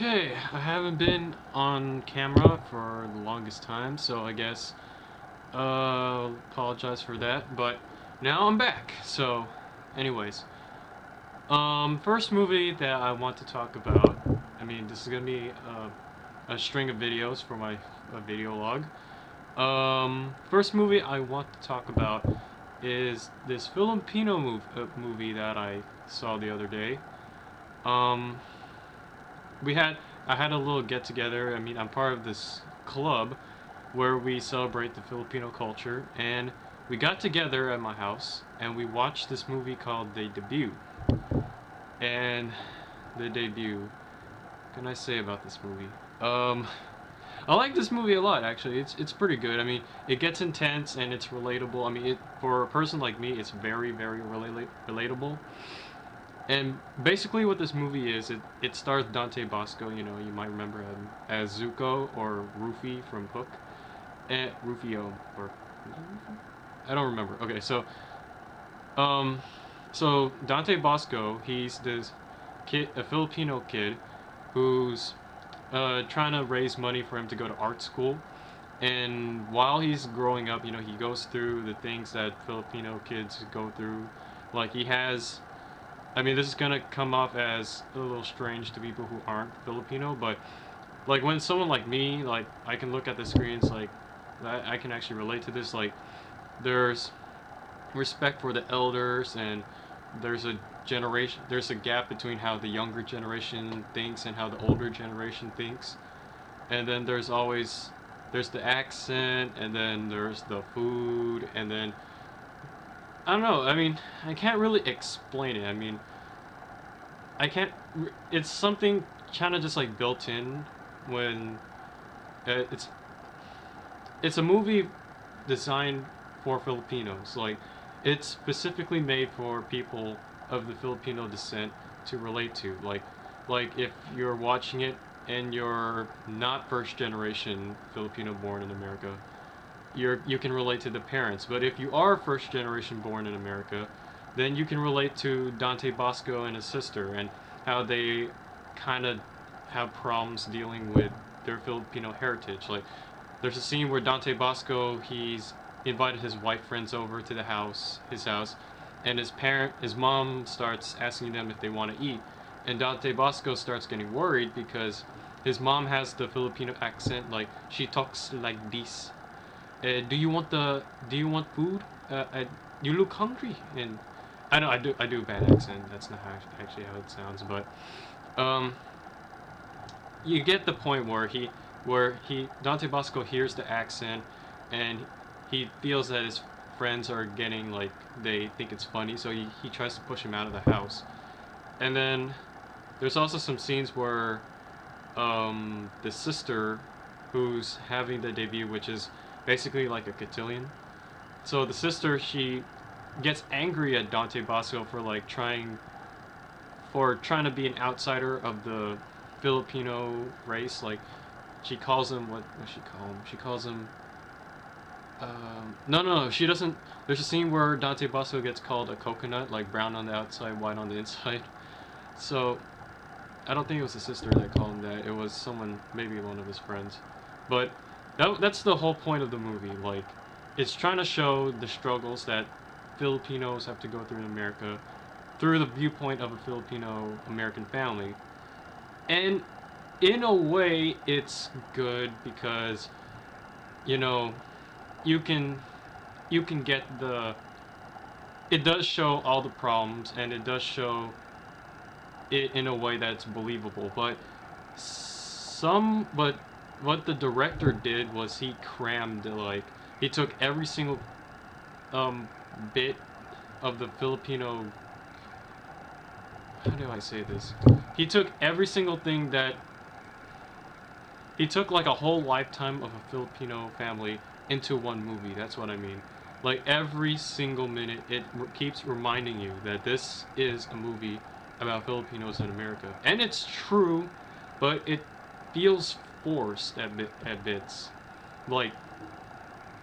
Okay, I haven't been on camera for the longest time, so I guess apologize for that, but now I'm back. So, anyways, first movie that I want to talk about. I mean, this is gonna be a string of videos for my video log. First movie I want to talk about is this Filipino movie that I saw the other day. Um, we had I had a little get together. I mean, I'm part of this club where we celebrate the Filipino culture, and we got together at my house and we watched this movie called The Debut. And The Debut, what can I say about this movie? Um, I like this movie a lot. Actually, it's pretty good. I mean, it gets intense and it's relatable. I mean, for a person like me, it's very relatable. And basically, what this movie is, it stars Dante Bosco. You know, you might remember him as Zuko or Rufy from Hook, and Rufio or I don't remember. Okay, um, so Dante Bosco, he's this kid, a Filipino kid, who's trying to raise money for him to go to art school. And while he's growing up, you know, he goes through the things that Filipino kids go through. Like he has I mean, this is gonna come off as a little strange to people who aren't Filipino, but like when someone like me, like I can look at the screens, like I can actually relate to this. Like there's respect for the elders, and there's a gap between how the younger generation thinks and how the older generation thinks. And then there's the accent, and then there's the food, and then I don't know. I mean, I can't really explain it. I mean, I can't. It's something kind of just like built in when uh, it's it's a movie designed for Filipinos. Like it's specifically made for people of the Filipino descent to relate to. Like if you're watching it and you're not first generation Filipino born in America, you can relate to the parents. But if you are first generation born in America, then you can relate to Dante Bosco and his sister and how they kind of have problems dealing with their Filipino heritage. Like there's a scene where Dante Bosco he's invited his white friends over to his house, and his mom starts asking them if they want to eat, and Dante Bosco starts getting worried because his mom has the Filipino accent, like she talks like this. Do you want food? You look hungry. And I know I do a bad accent. That's not actually how it sounds, but um, you get the point where he Dante Bosco hears the accent, and he feels that his friends are getting like they think it's funny, so he tries to push him out of the house. And then there's also some scenes where the sister who's having the debut, which is basically like a cotillion. So the sister, she gets angry at Dante Bosco for like trying to be an outsider of the Filipino race. Like she calls him what she call him? She calls him no, she doesn't. There's a scene where Dante Bosco gets called a coconut, like brown on the outside, white on the inside. So I don't think it was the sister that called him that. It was someone, maybe one of his friends. But that's the whole point of the movie. Like, it's trying to show the struggles that Filipinos have to go through in America through the viewpoint of a Filipino American family. And in a way, it's good because, you know, you can get it does show all the problems, and it does show it in a way that's believable. But what the director did was he crammed like he took every single um bit of the Filipino, how do I say this? He took every single thing that he took like a whole lifetime of a Filipino family into one movie. That's what I mean. Like every single minute, it keeps reminding you that this is a movie about Filipinos in America, and it's true, but it feels forced at bits. Like,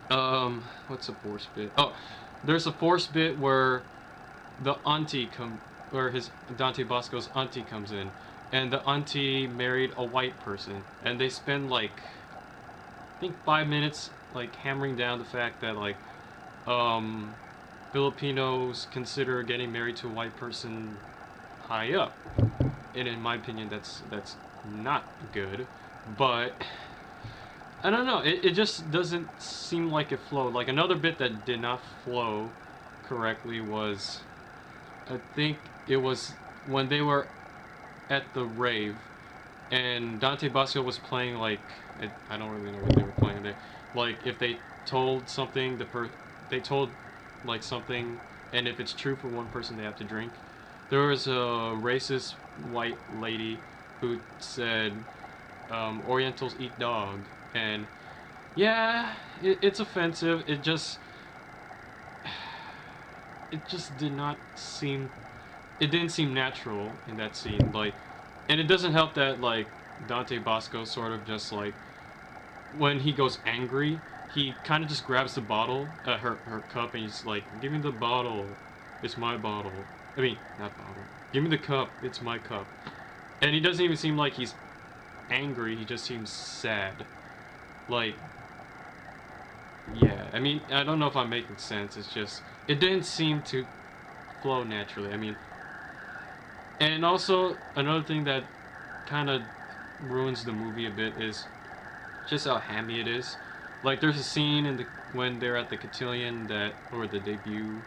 what's a forced bit? Oh, there's a forced bit where the auntie come, where his Dante Bosco's auntie comes in, and the auntie married a white person, and they spend like I think 5 minutes like hammering down the fact that like um, Filipinos consider getting married to a white person high up, and in my opinion, that's not good. But I don't know. It just doesn't seem like it flowed. Like another bit that did not flow correctly was, I think it was when they were at the rave and Dante Basco was playing like I don't really know what they were playing there. Like if they told something, they told like something, and if it's true for one person, they have to drink. There was a racist white lady who said Orientals eat dog, and yeah, it's offensive. It just did not seem it didn't seem natural in that scene. Like, and it doesn't help that like Dante Bosco sort of just like when he goes angry, he kind of just grabs the bottle, her cup, and he's like, "Give me the bottle, it's my bottle." I mean, not bottle. Give me the cup, it's my cup. And he doesn't even seem like he's angry. He just seems sad. Like, yeah. I mean, I don't know if I'm making sense. It's just it didn't seem to flow naturally. I mean, and also another thing that kind of ruins the movie a bit is just how hammy it is. Like there's a scene in the when they're at the cotillion that or the debut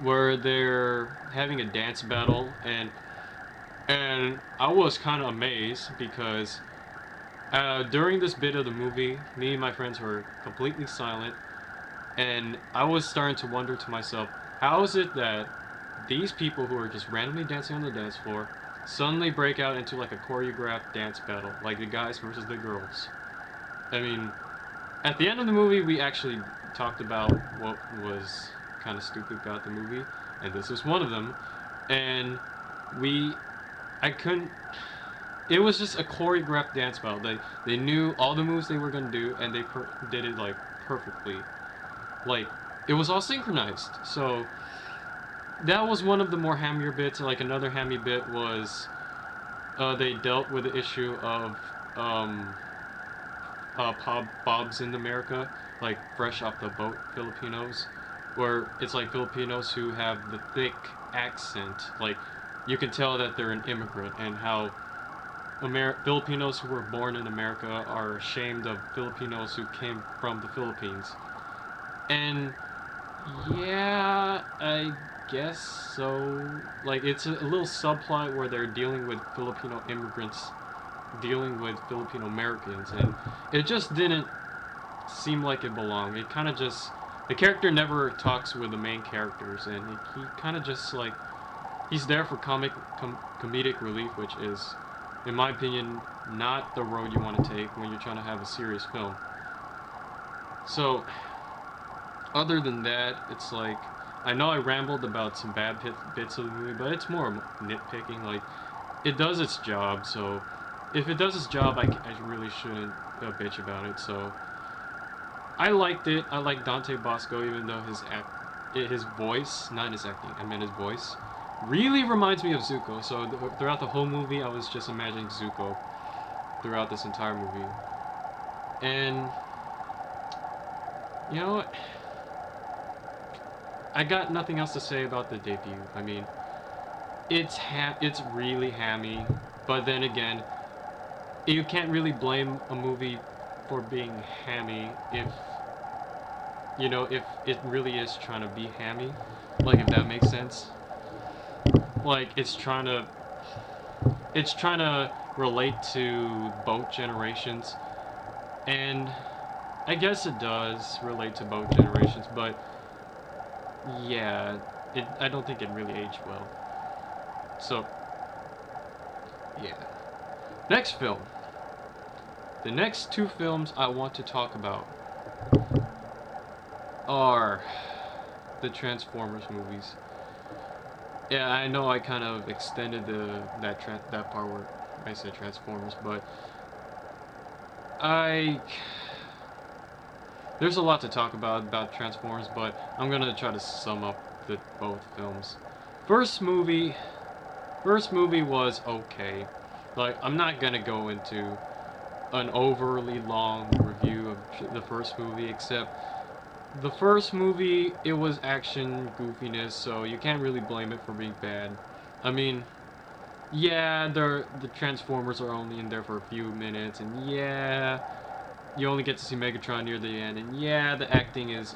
where they're having a dance battle and I was kind of amazed because during this bit of the movie, me and my friends were completely silent, and I was starting to wonder to myself, how is it that these people who are just randomly dancing on the dance floor suddenly break out into like a choreographed dance battle, like the guys versus the girls? I mean, at the end of the movie, we actually talked about what was kind of stupid about the movie, and this was one of them. And we, I couldn't. It was just a choreographed dance battle. They knew all the moves they were gonna do, and they did it like perfectly. Like it was all synchronized. So that was one of the more hammier bits. Like another hammy bit was they dealt with the issue of um, Bob's in America, like fresh off the boat Filipinos, where it's like Filipinos who have the thick accent, like you can tell that they're an immigrant, and how Filipinos who were born in America are ashamed of Filipinos who came from the Philippines. And yeah, I guess so. Like it's a little subplot where they're dealing with Filipino immigrants dealing with Filipino Americans, and it just didn't seem like it belonged. It kind of just the character never talks with the main characters, and he kind of just like he's there for comedic relief, which is, in my opinion, not the road you want to take when you're trying to have a serious film. So, other than that, it's like I know I rambled about some bad bits of the movie, but it's more nitpicking. Like it does its job, so if it does its job, I really shouldn't bitch about it. So I liked it. I like Dante Bosco, even though his voice, not his acting, I meant his voice, really reminds me of Zuko. So throughout the whole movie, I was just imagining Zuko throughout this entire movie. And you know what? I got nothing else to say about the debut. I mean, it's really hammy, but then again, you can't really blame a movie for being hammy if it really is trying to be hammy, like if that makes sense. Like it's trying to relate to both generations, and I guess it does relate to both generations, but yeah, I don't think it really aged well. So yeah. Next film. The next two films I want to talk about are the Transformers movies. Yeah, I know I kind of extended that part where I said Transformers, but I there's a lot to talk about Transformers, but I'm gonna try to sum up both films. First movie was okay. Like, I'm not gonna go into an overly long review of the first movie, except the first movie, it was action goofiness, so you can't really blame it for being bad. I mean, yeah, the Transformers are only in there for a few minutes, and yeah, you only get to see Megatron near the end, and yeah, the acting is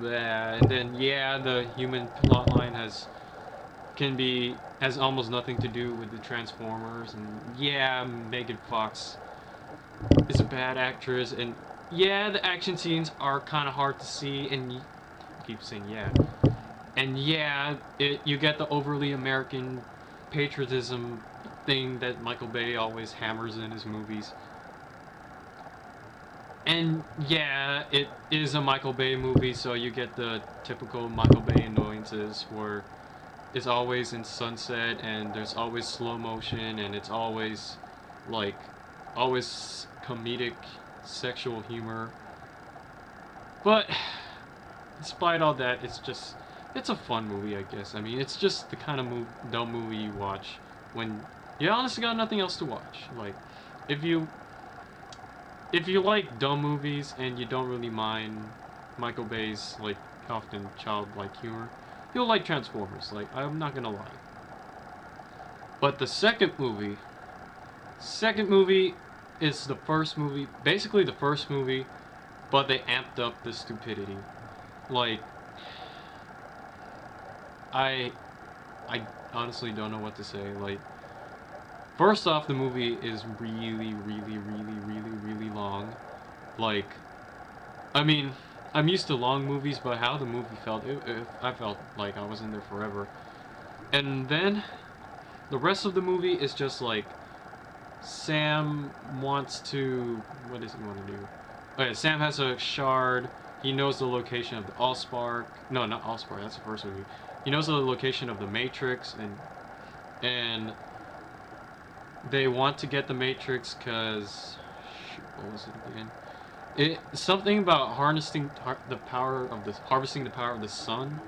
bad, and then yeah, the human plotline has almost nothing to do with the Transformers, and yeah, Megan Fox is a bad actress, and yeah, the action scenes are kind of hard to see, and I keep saying yeah, and yeah, you get the overly American patriotism thing that Michael Bay always hammers in his movies. And yeah, it is a Michael Bay movie, so you get the typical Michael Bay annoyances where it's always in sunset and there's always slow motion and it's always like always comedic sexual humor. But despite all that, it's a fun movie, I guess. I mean, it's just the kind of dumb movie you watch when you honestly got nothing else to watch. Like, if you if you like dumb movies and you don't really mind Michael Bay's like often childlike humor, you'll like Transformers. Like, I'm not gonna lie. But the second movie is the first movie, basically the first movie, but they amped up the stupidity. Like, I I honestly don't know what to say. Like, first off, the movie is really long. Like, I mean, I'm used to long movies, but how the movie felt, I felt like I was in there forever. And then the rest of the movie is just like Sam wants to. What does he want to do? Okay, Sam has a shard. He knows the location of the Allspark. No, not Allspark. That's the first movie. He knows the location of the Matrix, and they want to get the Matrix because what was it again? Something about harnessing the power of harvesting the power of the sun,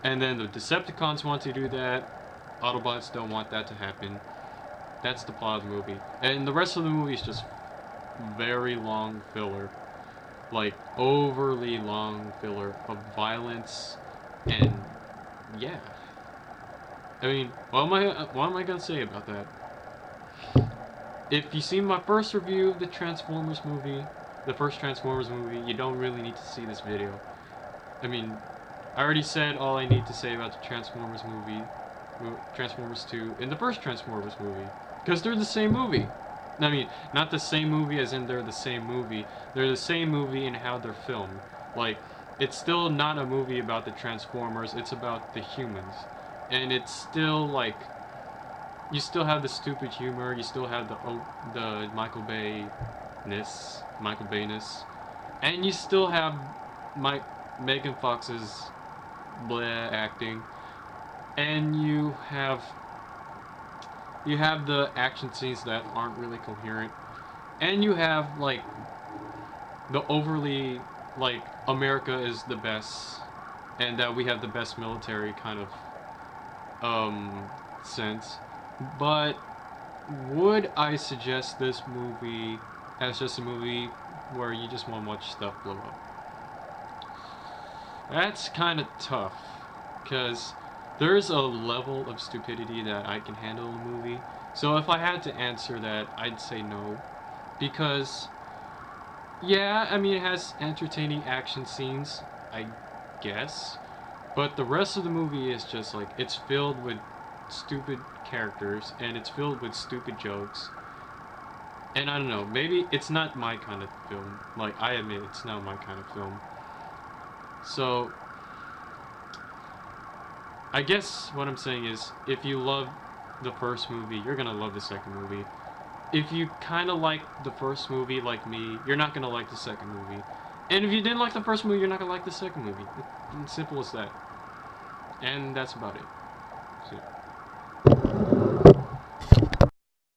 and then the Decepticons want to do that. Autobots don't want that to happen. That's the plot of the movie, and the rest of the movie is just very long filler, like overly long filler of violence, and yeah. I mean, what am I gonna say about that? If you see my first review of the Transformers movie, the first Transformers movie, you don't really need to see this video. I mean, I already said all I need to say about the Transformers movie, Transformers 2, in the first Transformers movie. Because they're the same movie. I mean, not the same movie as in they're the same movie. They're the same movie in how they're filmed. Like, it's still not a movie about the Transformers, it's about the humans. And it's still, like, you still have the stupid humor, you still have the Michael Bay-ness, and you still have Megan Fox's bleh acting, and you have the action scenes that aren't really coherent, and you have like the overly like America is the best, and that we have the best military kind of sense. But would I suggest this movie as just a movie where you just want to watch stuff blow up? That's kind of tough, because there's a level of stupidity that I can handle in a movie. So if I had to answer that, I'd say no. Because, yeah, I mean, it has entertaining action scenes, I guess. But the rest of the movie is just like, it's filled with stupid characters, and it's filled with stupid jokes. And I don't know, maybe it's not my kind of film. Like, I admit it's not my kind of film. So, I guess what I'm saying is, if you love the first movie, you're gonna love the second movie. If you kind of like the first movie like me, you're not gonna like the second movie. And if you didn't like the first movie, you're not gonna like the second movie. It's simple as that. And that's about it. So,